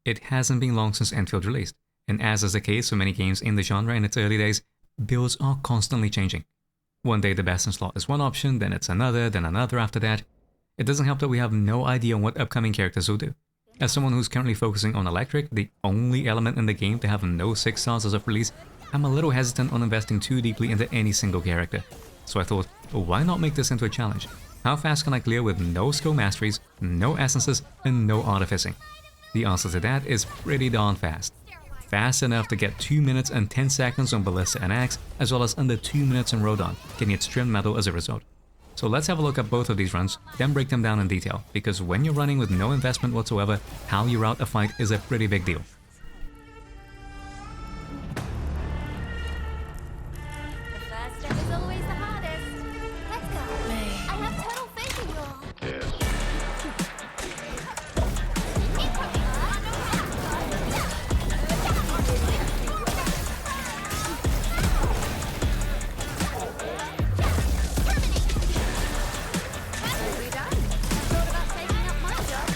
It hasn't been long since Endfield released, and as is the case for many games in the genre in its early days, builds are constantly changing. One day the best in slot is one option, then it's another, then another after that. It doesn't help that we have no idea what upcoming characters will do. As someone who's currently focusing on Electric, the only element in the game to have no 6 stars as of release, I'm a little hesitant on investing too deeply into any single character. So I thought, why not make this into a challenge? How fast can I clear with no skill masteries, no essences, and no artificing? The answer to that is pretty darn fast. Fast enough to get 2 minutes and 10 seconds on Ballista and Axe, as well as under 2 minutes on Rhodagn, getting its trimmed medal as a result. So let's have a look at both of these runs, then break them down in detail, because when you're running with no investment whatsoever, how you route a fight is a pretty big deal. The first step is always the hardest. Let's go. I have total faith in you all. Nicely done. Thought about taking up my job.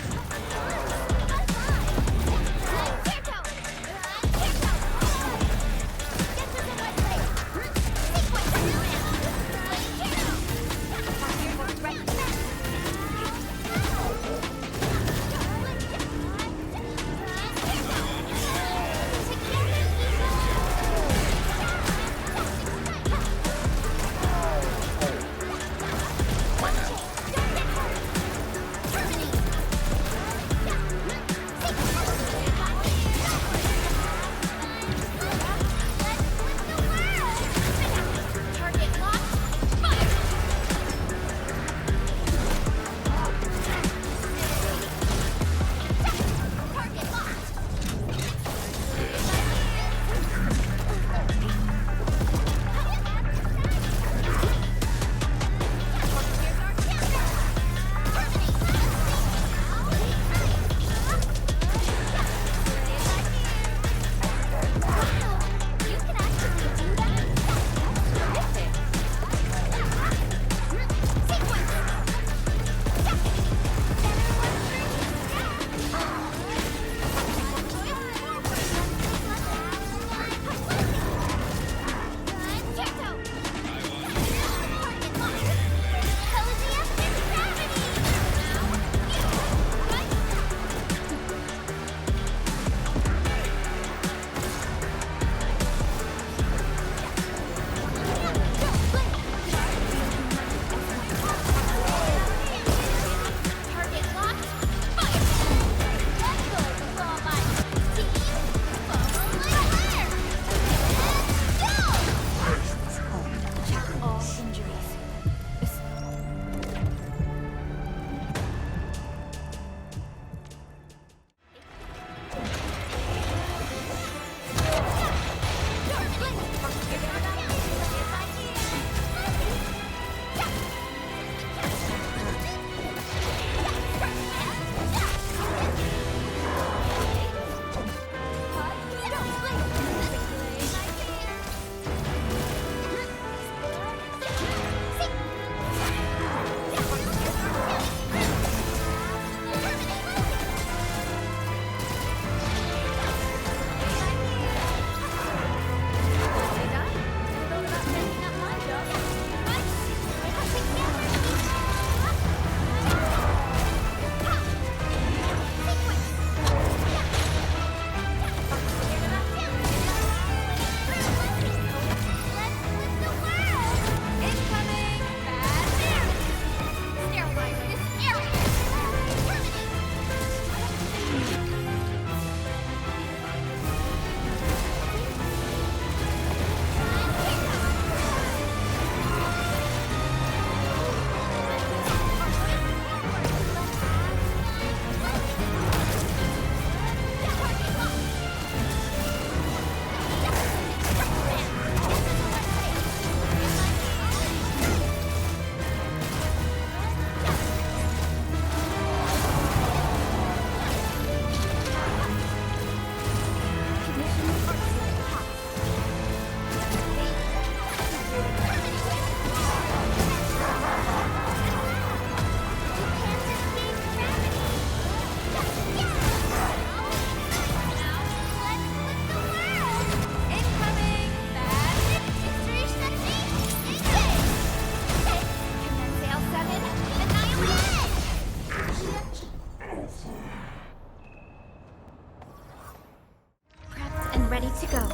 ready to go.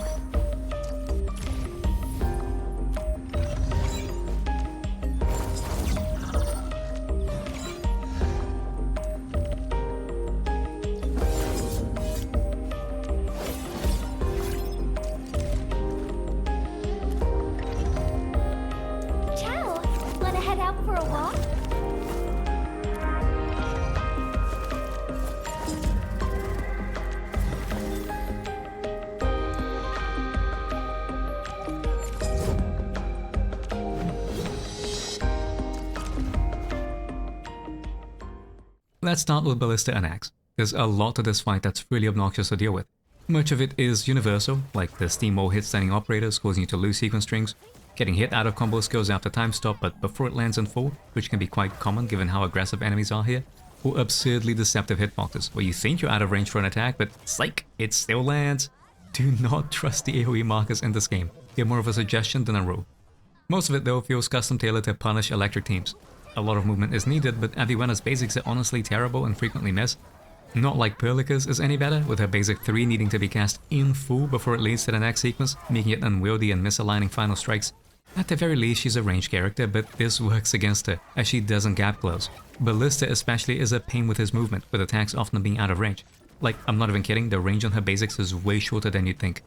Ciao! Wanna head out for a walk? Let's start with Ballista and Axe. There's a lot to this fight that's really obnoxious to deal with. Much of it is universal, like the steamroll hit standing operators causing you to lose sequence strings, getting hit out of combo skills after time stop but before it lands in full, which can be quite common given how aggressive enemies are here, or absurdly deceptive hitboxes, where you think you're out of range for an attack but psych, it still lands. Do not trust the AoE markers in this game, they're more of a suggestion than a rule. Most of it though feels custom tailored to punish electric teams. A lot of movement is needed, but Aviwena's basics are honestly terrible and frequently miss. Not like Perlica's is any better, with her basic 3 needing to be cast in full before it leads to the next sequence, making it unwieldy and misaligning final strikes. At the very least she's a ranged character, but this works against her, as she doesn't gap close. Ballista especially is a pain with his movement, with attacks often being out of range. Like, I'm not even kidding, the range on her basics is way shorter than you'd think.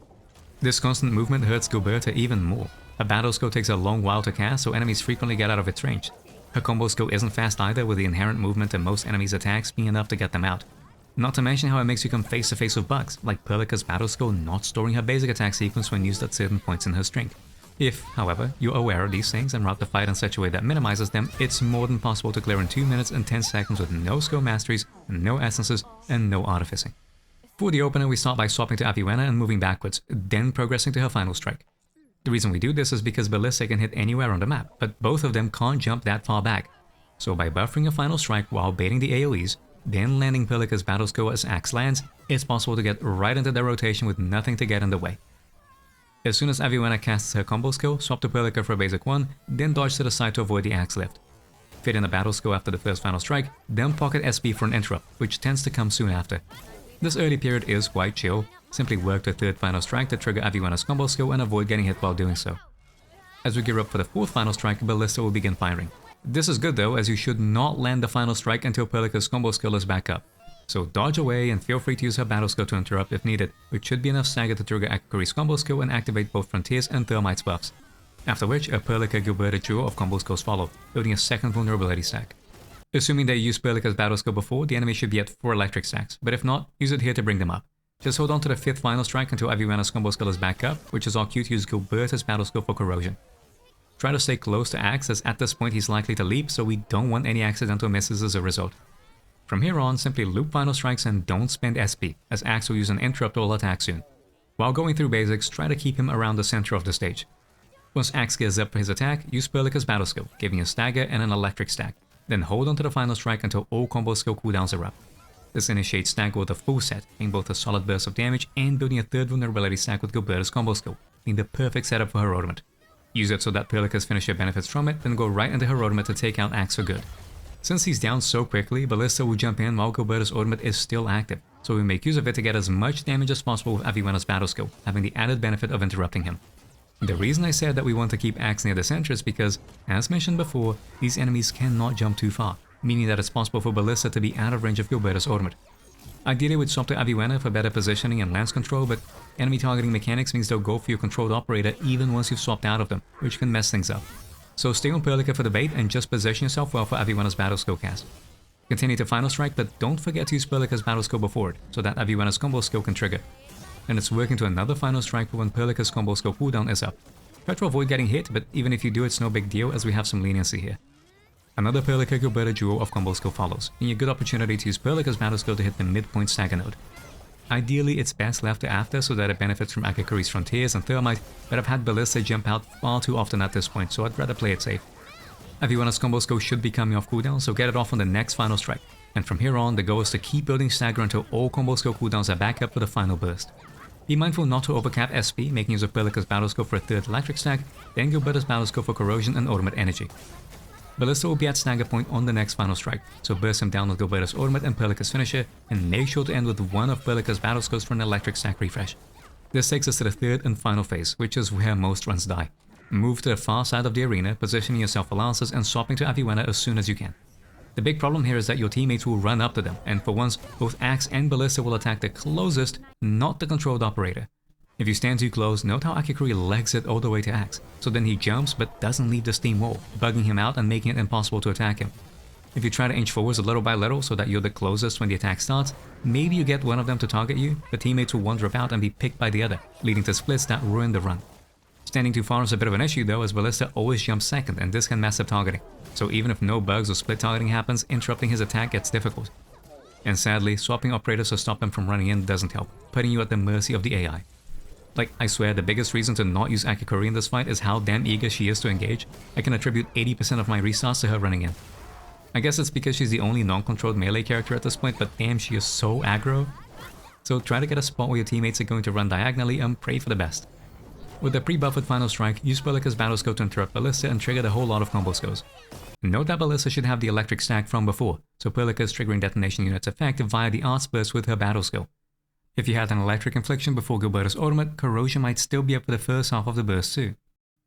This constant movement hurts Gilberta even more. Her battle skill takes a long while to cast, so enemies frequently get out of its range. Her combo skill isn't fast either, with the inherent movement in most enemies' attacks being enough to get them out. Not to mention how it makes you come face to face with bugs, like Perlica's battle skill not storing her basic attack sequence when used at certain points in her string. If, however, you're aware of these things and route the fight in such a way that minimizes them, it's more than possible to clear in 2 minutes and 10 seconds with no skill masteries, no essences, and no artificing. For the opener, we start by swapping to Aviwena and moving backwards, then progressing to her final strike. The reason we do this is because Ballista can hit anywhere on the map, but both of them can't jump that far back. So by buffering a final strike while baiting the AoEs, then landing Perlica's battle skill as Axe lands, it's possible to get right into their rotation with nothing to get in the way. As soon as Aviwena casts her combo skill, swap to Perlica for a basic 1, then dodge to the side to avoid the Axe lift. Fit in a battle skill after the first final strike, then pocket SP for an interrupt, which tends to come soon after. This early period is quite chill, simply work the third final strike to trigger Aviwena's combo skill and avoid getting hit while doing so. As we gear up for the fourth final strike, Ballista will begin firing. This is good though, as you should not land the final strike until Perlica's combo skill is back up. So dodge away and feel free to use her battle skill to interrupt if needed, which should be enough stagger to trigger Akakuri's combo skill and activate both Frontiers and Thermite's buffs. After which, a Perlica-Gilberta duo of combo skills follow, loading a second vulnerability stack. Assuming they used Perlica's battle skill before, the enemy should be at 4 electric stacks, but if not, use it here to bring them up. Just hold on to the fifth final strike until Aviwena's combo skill is back up, which is our cue to use Gilberta's battle skill for corrosion. Try to stay close to Axe, as at this point he's likely to leap, so we don't want any accidental misses as a result. From here on, simply loop final strikes and don't spend SP, as Axe will use an interrupt or attack soon. While going through basics, try to keep him around the center of the stage. Once Axe gears up for his attack, use Perlica's battle skill, giving a stagger and an electric stack. Then hold on to the final strike until all combo skill cooldowns are up. This initiates stagger with a full set, being both a solid burst of damage and building a third vulnerability stack with Gilberta's combo skill, being the perfect setup for her ultimate. Use it so that Perlica's finisher benefits from it, then go right into her ultimate to take out Axe for good. Since he's down so quickly, Ballista will jump in while Gilberta's ultimate is still active, so we make use of it to get as much damage as possible with Aviwena's battle skill, having the added benefit of interrupting him. The reason I said that we want to keep Axe near the center is because, as mentioned before, these enemies cannot jump too far, meaning that it's possible for Ballista to be out of range of Gilberta's ultimate. Ideally we'd swap to Aviwena for better positioning and lance control, but enemy targeting mechanics means they'll go for your controlled operator even once you've swapped out of them, which can mess things up. So stay on Perlica for the bait and just position yourself well for Aviwena's battle skill cast. Continue to final strike, but don't forget to use Perlica's battle skill before it, so that Aviwena's combo skill can trigger. And it's working to another final strike for when Perlica's combo skill cooldown is up. Try to avoid getting hit, but even if you do, it's no big deal as we have some leniency here. Another Perlica-Gilberta duo of combo skill follows, being a good opportunity to use Perlica's battle skill to hit the midpoint stagger node. Ideally, it's best left to after so that it benefits from Akakuri's Frontiers and Thermite, but I've had Ballista jump out far too often at this point, so I'd rather play it safe. Aviwena's combo skill should be coming off cooldown, so get it off on the next final strike. And from here on, the goal is to keep building stagger until all combo skill cooldowns are back up for the final burst. Be mindful not to overcap SP, making use of Perlica's battle skill for a third electric stack, then Gilberta's battle skill for corrosion and ultimate energy. Ballista will be at stagger point on the next final strike, so burst him down with Gilberta's ultimate and Perlica's finisher, and make sure to end with one of Perlica's battle skills for an electric stack refresh. This takes us to the third and final phase, which is where most runs die. Move to the far side of the arena, positioning yourself for lances and swapping to Aviwenna as soon as you can. The big problem here is that your teammates will run up to them, and for once, both Axe and Ballista will attack the closest, not the controlled operator. If you stand too close, note how Akikuri legs it all the way to Axe, so then he jumps but doesn't leave the steam wall, bugging him out and making it impossible to attack him. If you try to inch forwards a little by little so that you're the closest when the attack starts, maybe you get one of them to target you, but teammates will wander about and be picked by the other, leading to splits that ruin the run. Standing too far is a bit of an issue though, as Ballista always jumps second and this can mess up targeting, so even if no bugs or split targeting happens, interrupting his attack gets difficult. And sadly, swapping operators to stop him from running in doesn't help, putting you at the mercy of the AI. Like, I swear the biggest reason to not use Akikuri in this fight is how damn eager she is to engage. I can attribute 80% of my restarts to her running in. I guess it's because she's the only non-controlled melee character at this point, but damn, she is so aggro. So try to get a spot where your teammates are going to run diagonally and pray for the best. With the pre-buffered final strike, use Pelika's battle skill to interrupt Ballista and trigger the whole lot of combo skills. Note that Ballista should have the electric stack from before, so Pelika is triggering detonation units effective via the arts burst with her battle skill. If you had an electric infliction before Gilberto's ultimate, corrosion might still be up for the first half of the burst too.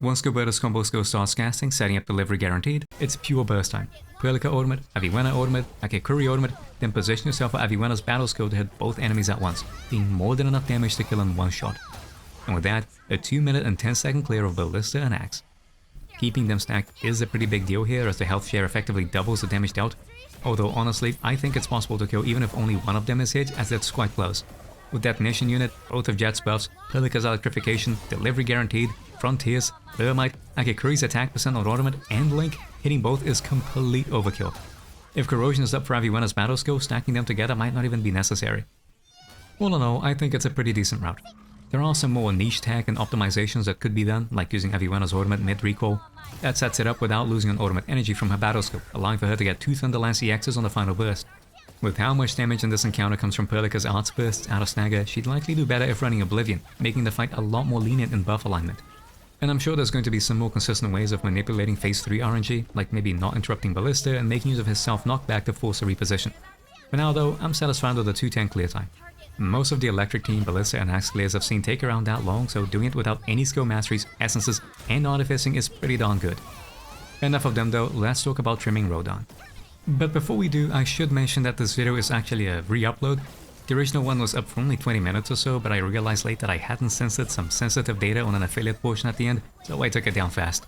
Once Gilberto's combo skill starts casting, setting up delivery guaranteed, it's pure burst time. Pelika ultimate, Aviwenna ultimate, Akikuri ultimate, then position yourself for Aviwenna's battle skill to hit both enemies at once, being more than enough damage to kill in one shot. And with that, a 2-minute and 10-second clear of Ballista and Axe. Keeping them stacked is a pretty big deal here as the health share effectively doubles the damage dealt, although honestly, I think it's possible to kill even if only one of them is hit, as it's quite close. With detonation unit, both of Jet's buffs, Pelika's electrification, delivery guaranteed, Frontiers, Thermite, Akikuri's attack percent on ultimate, and Link, hitting both is complete overkill. If corrosion is up for Aviwenna's battle skill, stacking them together might not even be necessary. All in all, I think it's a pretty decent route. There are some more niche tech and optimizations that could be done, like using Aviwenna's ultimate mid-recall. That sets it up without losing an ultimate energy from her battle skill, allowing for her to get 2 Thunderlance EXs on the final burst. With how much damage in this encounter comes from Pelika's arts bursts out of stagger, she'd likely do better if running Oblivion, making the fight a lot more lenient in buff alignment. And I'm sure there's going to be some more consistent ways of manipulating phase 3 RNG, like maybe not interrupting Ballista and making use of his self-knockback to force a reposition. For now though, I'm satisfied with the 210 clear time. Most of the electric team Ballista and Axe clears I've seen take around that long, so doing it without any skill masteries, essences, and artificing is pretty darn good. Enough of them though, let's talk about trimming Rhodagn. But before we do, I should mention that this video is actually a re-upload. The original one was up for only 20 minutes or so, but I realized late that I hadn't censored some sensitive data on an affiliate portion at the end, so I took it down fast.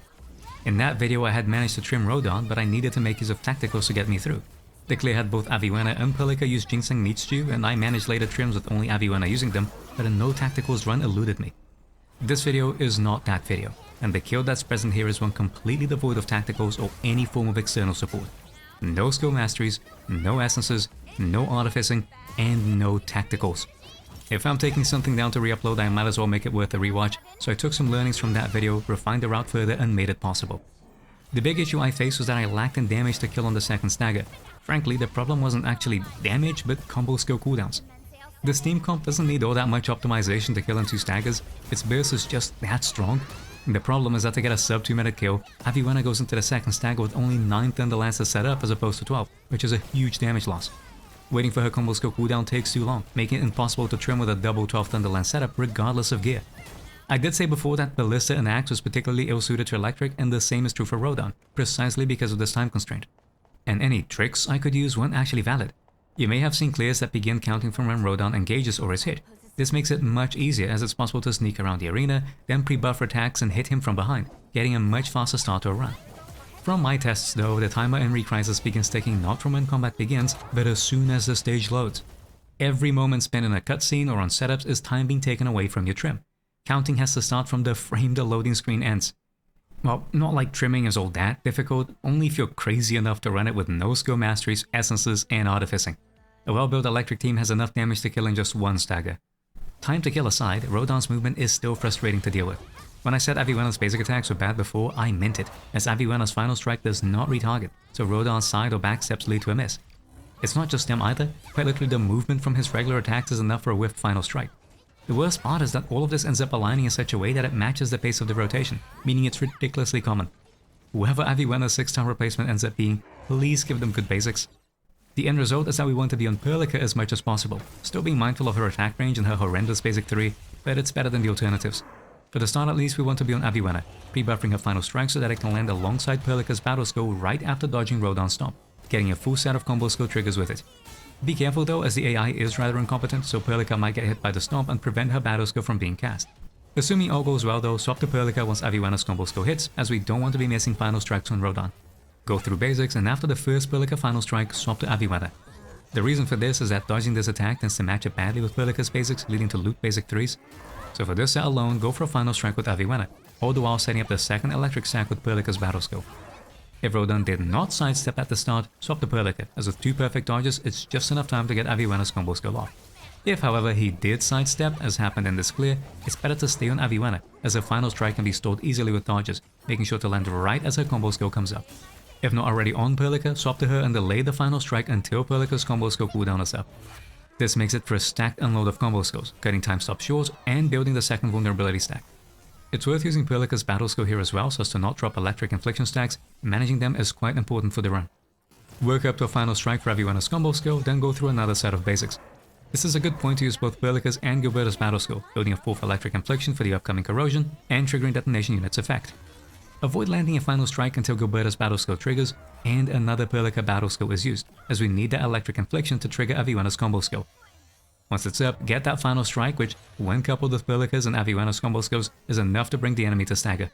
In that video I had managed to trim Rhodagn, but I needed to make use of tacticals to get me through. The clear had both Aviwenna and Pelika use Ginseng Meat Stew, and I managed later trims with only Aviwenna using them, but a no tacticals run eluded me. This video is not that video, and the kill that's present here is one completely devoid of tacticals or any form of external support. No skill masteries, no essences, no artificing, and no tacticals. If I'm taking something down to re-upload, I might as well make it worth a rewatch, so I took some learnings from that video, refined the route further, and made it possible. The big issue I faced was that I lacked in damage to kill on the second stagger. Frankly, the problem wasn't actually damage, but combo skill cooldowns. The Steam comp doesn't need all that much optimization to kill in 2 staggers, its burst is just that strong. The problem is that to get a sub 2-minute kill, Aviwenna goes into the second stagger with only 9 Thunderlances set up as opposed to 12, which is a huge damage loss. Waiting for her combo skill cooldown takes too long, making it impossible to trim with a double 12 Thunderlance setup regardless of gear. I did say before that Ballista and Axe was particularly ill-suited to electric, and the same is true for Rhodagn, precisely because of this time constraint. And any tricks I could use weren't actually valid. You may have seen clears that begin counting from when Rhodagn engages or is hit. This makes it much easier as it's possible to sneak around the arena, then pre-buffer attacks and hit him from behind, getting a much faster start to a run. From my tests though, the timer in Recrisis begins ticking not from when combat begins, but as soon as the stage loads. Every moment spent in a cutscene or on setups is time being taken away from your trim. Counting has to start from the frame the loading screen ends. Well, not like trimming is all that difficult, only if you're crazy enough to run it with no skill masteries, essences, and artificing. A well-built electric team has enough damage to kill in just 1 stagger. Time to kill aside, Rhodagn's movement is still frustrating to deal with. When I said Aviwenna's basic attacks were bad before, I meant it, as Aviwenna's final strike does not retarget, so Rhodagn's side or back steps lead to a miss. It's not just him either, quite literally the movement from his regular attacks is enough for a whiffed final strike. The worst part is that all of this ends up aligning in such a way that it matches the pace of the rotation, meaning it's ridiculously common. Whoever Aviwenna's 6-star replacement ends up being, please give them good basics. The end result is that we want to be on Pelika as much as possible, still being mindful of her attack range and her horrendous basic 3, but it's better than the alternatives. For the start at least, we want to be on Aviwenna, pre-buffering her final strike so that it can land alongside Perlica's battle skill right after dodging Rhodaghn's stomp, getting a full set of combo skill triggers with it. Be careful though, as the AI is rather incompetent, so Perlica might get hit by the stomp and prevent her battle skill from being cast. Assuming all goes well though, swap to Perlica once Aviwenna's combo skill hits, as we don't want to be missing final strikes on Rhodagn. Go through basics, and after the first Perlica final strike, swap to Aviwenna. The reason for this is that dodging this attack tends to match up badly with Perlica's basics, leading to loot basic 3s. So for this set alone, go for a final strike with Aviwenna, all the while setting up the second electric stack with Perlica's battle skill. If Rhodagn did not sidestep at the start, swap to Perlica, as with 2 perfect dodges, it's just enough time to get Aviwenna's combo skill off. If however he did sidestep, as happened in this clear, it's better to stay on Aviwenna, as her final strike can be stalled easily with dodges, making sure to land right as her combo skill comes up. If not already on Perlica, swap to her and delay the final strike until Perlica's combo skill cooldown is up. This makes it for a stacked unload of combo skills, cutting time stop short and building the second vulnerability stack. It's worth using Perlica's battle skill here as well so as to not drop electric infliction stacks, managing them is quite important for the run. Work up to a final strike for Aviwenna's combo skill, then go through another set of basics. This is a good point to use both Perlica's and Gilberta's battle skill, building a 4th electric infliction for the upcoming corrosion, and triggering detonation unit's effect. Avoid landing a final strike until Gilberta's battle skill triggers, and another Perlica battle skill is used, as we need that electric infliction to trigger Aviwenna's combo skill. Once it's up, get that final strike which, when coupled with Perlica's and Aviwenna's combo skills, is enough to bring the enemy to stagger.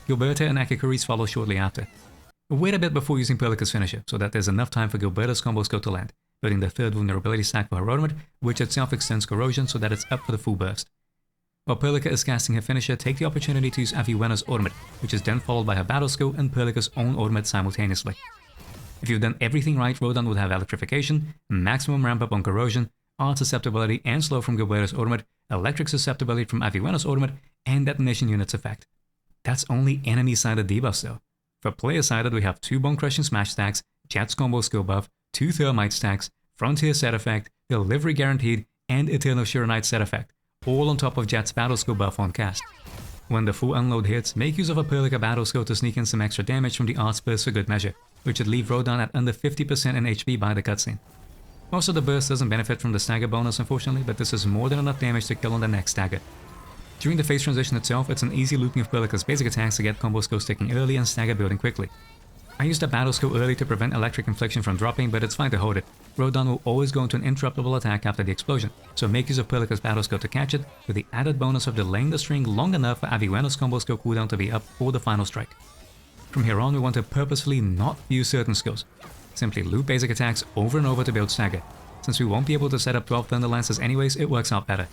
Gilberta and Akakuri's follow shortly after. Wait a bit before using Perlica's finisher, so that there's enough time for Gilberta's combo skill to land, building the 3rd vulnerability stack for her ultimate, which itself extends corrosion so that it's up for the full burst. While Perlica is casting her finisher, take the opportunity to use Aviwenna's ultimate, which is then followed by her battle skill and Perlica's own ultimate simultaneously. If you've done everything right, Rhodagn would have electrification, maximum ramp up on corrosion, art susceptibility and slow from Gilberta's ultimate, electric susceptibility from Aviwenna's ultimate, and detonation unit's effect. That's only enemy-sided debuffs though. For player-sided, we have 2 bone crushing smash stacks, Jet's combo skill buff, 2 thermite stacks, frontier set effect, delivery guaranteed, and eternal Shuranite set effect, all on top of Jet's battle skill buff on cast. When the full unload hits, make use of a Perlica battle skill to sneak in some extra damage from the art's burst for good measure, which would leave Rhodagn at under 50% in HP by the cutscene. Most of the burst doesn't benefit from the stagger bonus unfortunately, but this is more than enough damage to kill on the next stagger. During the phase transition itself, it's an easy looping of Perlica's basic attacks to get combo skills sticking early and stagger building quickly. I used a battle skill early to prevent electric infliction from dropping, but it's fine to hold it. Rhodagn will always go into an interruptible attack after the explosion, so make use of Perlica's battle skill to catch it, with the added bonus of delaying the string long enough for Aviwenna's combo skill cooldown to be up for the final strike. From here on, we want to purposefully not use certain skills. Simply loop basic attacks over and over to build stagger. Since we won't be able to set up 12 Thunder Lances anyways, it works out better.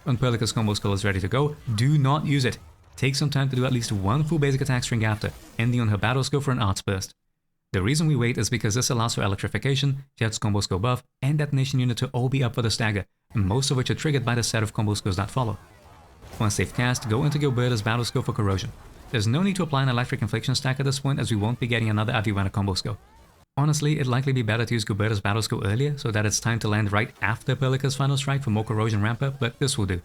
When Perlica's combo skill is ready to go, do not use it. Take some time to do at least 1 full basic attack string after, ending on her battle skill for an arts burst. The reason we wait is because this allows for electrification, Jet's combo skill buff, and detonation unit to all be up for the stagger, most of which are triggered by the set of combo skills that follow. Once they've cast, go into Gilberta's battle skill for corrosion. There's no need to apply an electric infliction stack at this point as we won't be getting another Aviwenna combo skill. Honestly, it'd likely be better to use Gilberta's battle skill earlier so that it's time to land right after Perlica's final strike for more corrosion ramp up, but this will do.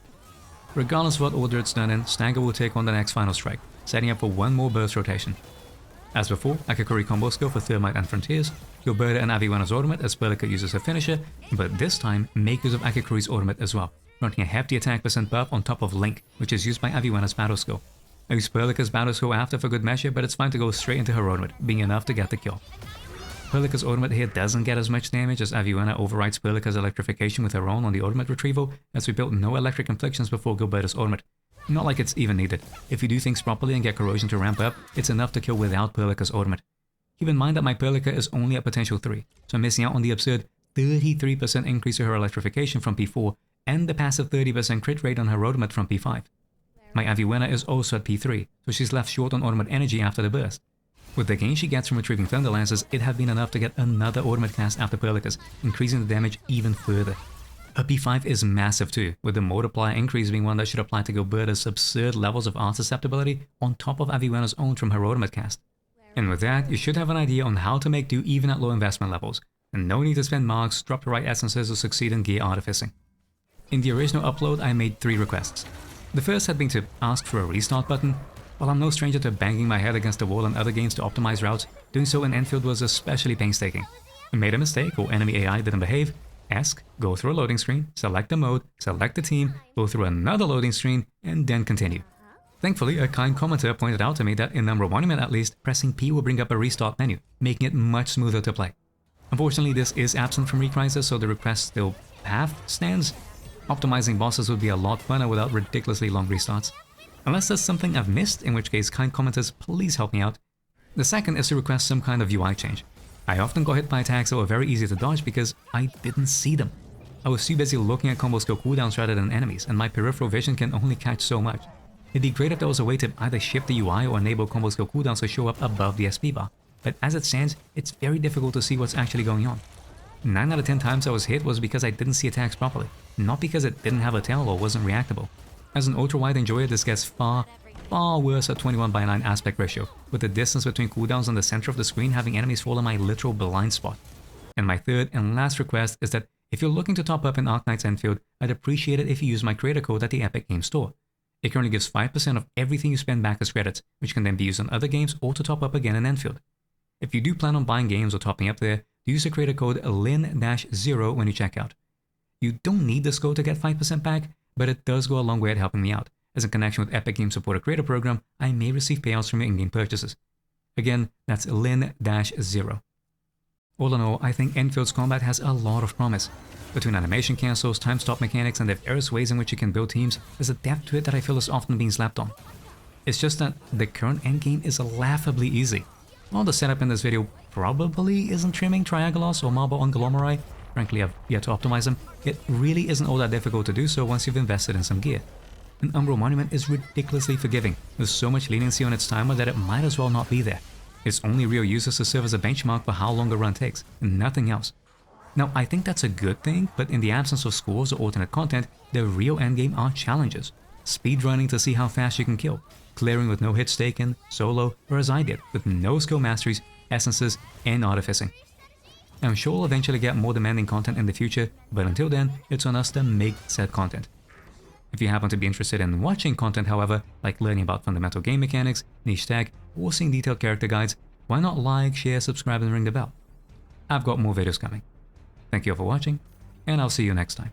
Regardless of what order it's done in, stagger will take on the next final strike, setting up for 1 more burst rotation. As before, Akakuri combo skill for Thermite and Frontiers, Gilberta and Aviwenna's ultimate as Perlica uses her finisher, but this time make use of Akakuri's ultimate as well, running a hefty attack percent buff on top of Link, which is used by Aviwenna's battle skill. I use Perlica's battle skill after for good measure, but it's fine to go straight into her ultimate, being enough to get the kill. Perlica's ultimate here doesn't get as much damage as Aviwenna overrides Perlica's electrification with her own on the ultimate retrieval, as we built no electric inflictions before Gilberta's ultimate. Not like it's even needed. If you do things properly and get corrosion to ramp up, it's enough to kill without Perlica's ultimate. Keep in mind that my Perlica is only at potential 3, so I'm missing out on the absurd 33% increase to her electrification from P4 and the passive 30% crit rate on her ultimate from P5. My Aviwenna is also at P3, so she's left short on ultimate energy after the burst. With the gain she gets from retrieving Thunder Lances, it had been enough to get another ultimate cast after Perlica's, increasing the damage even further. Her P5 is massive too, with the multiplier increase being one that should apply to Gilberta's absurd levels of art susceptibility on top of Aviwenna's own from her ultimate cast. And with that, you should have an idea on how to make do even at low investment levels, and no need to spend marks, drop the right essences or succeed in gear artificing. In the original upload I made 3 requests. The first had been to ask for a restart button. While I'm no stranger to banging my head against the wall in other games to optimize routes, doing so in Endfield was especially painstaking. We made a mistake or enemy AI didn't behave, ESC, go through a loading screen, select the mode, select the team, go through another loading screen, and then continue. Thankfully, a kind commenter pointed out to me that in Monument at least, pressing P will bring up a restart menu, making it much smoother to play. Unfortunately, this is absent from Rekriser, so the request still path stands. Optimizing bosses would be a lot funner without ridiculously long restarts. Unless there's something I've missed, in which case kind commenters please help me out. The second is to request some kind of UI change. I often got hit by attacks that were very easy to dodge because I didn't see them. I was too busy looking at combo skill cooldowns rather than enemies, and my peripheral vision can only catch so much. It'd be great if there was a way to either shift the UI or enable combo skill cooldowns to show up above the SP bar, but as it stands, it's very difficult to see what's actually going on. 9 out of 10 times I was hit was because I didn't see attacks properly, not because it didn't have a tail or wasn't reactable. As an ultra-wide enjoyer, this gets far worse at 21:9 aspect ratio, with the distance between cooldowns on the center of the screen having enemies fall in my literal blind spot. And my third and last request is that if you're looking to top up in Arknights Endfield, I'd appreciate it if you use my creator code at the Epic Games Store. It currently gives 5% of everything you spend back as credits, which can then be used on other games or to top up again in Endfield. If you do plan on buying games or topping up there, use the creator code lin-0 when you check out. You don't need this code to get 5% back, but it does go a long way at helping me out. As in connection with Epic Games Supporter Creator Program, I may receive payouts from your in-game purchases. Again, that's lin-0. All in all, I think Enfield's combat has a lot of promise. Between animation cancels, time stop mechanics, and the various ways in which you can build teams, there's a depth to it that I feel is often being slapped on. It's just that the current endgame is laughably easy. While the setup in this video probably isn't trimming Triagalos or Marble on Glomori, frankly I've yet to optimize them, it really isn't all that difficult to do so once you've invested in some gear. An Umbral Monument is ridiculously forgiving, with so much leniency on its timer that it might as well not be there. Its only real use is to serve as a benchmark for how long a run takes, and nothing else. Now, I think that's a good thing, but in the absence of scores or alternate content, the real endgame are challenges. Speedrunning to see how fast you can kill, clearing with no hits taken, solo, or as I did, with no skill masteries, essences, and artificing. I'm sure we'll eventually get more demanding content in the future, but until then, it's on us to make said content. If you happen to be interested in watching content, however, like learning about fundamental game mechanics, niche tech, or seeing detailed character guides, why not like, share, subscribe, and ring the bell? I've got more videos coming. Thank you all for watching, and I'll see you next time.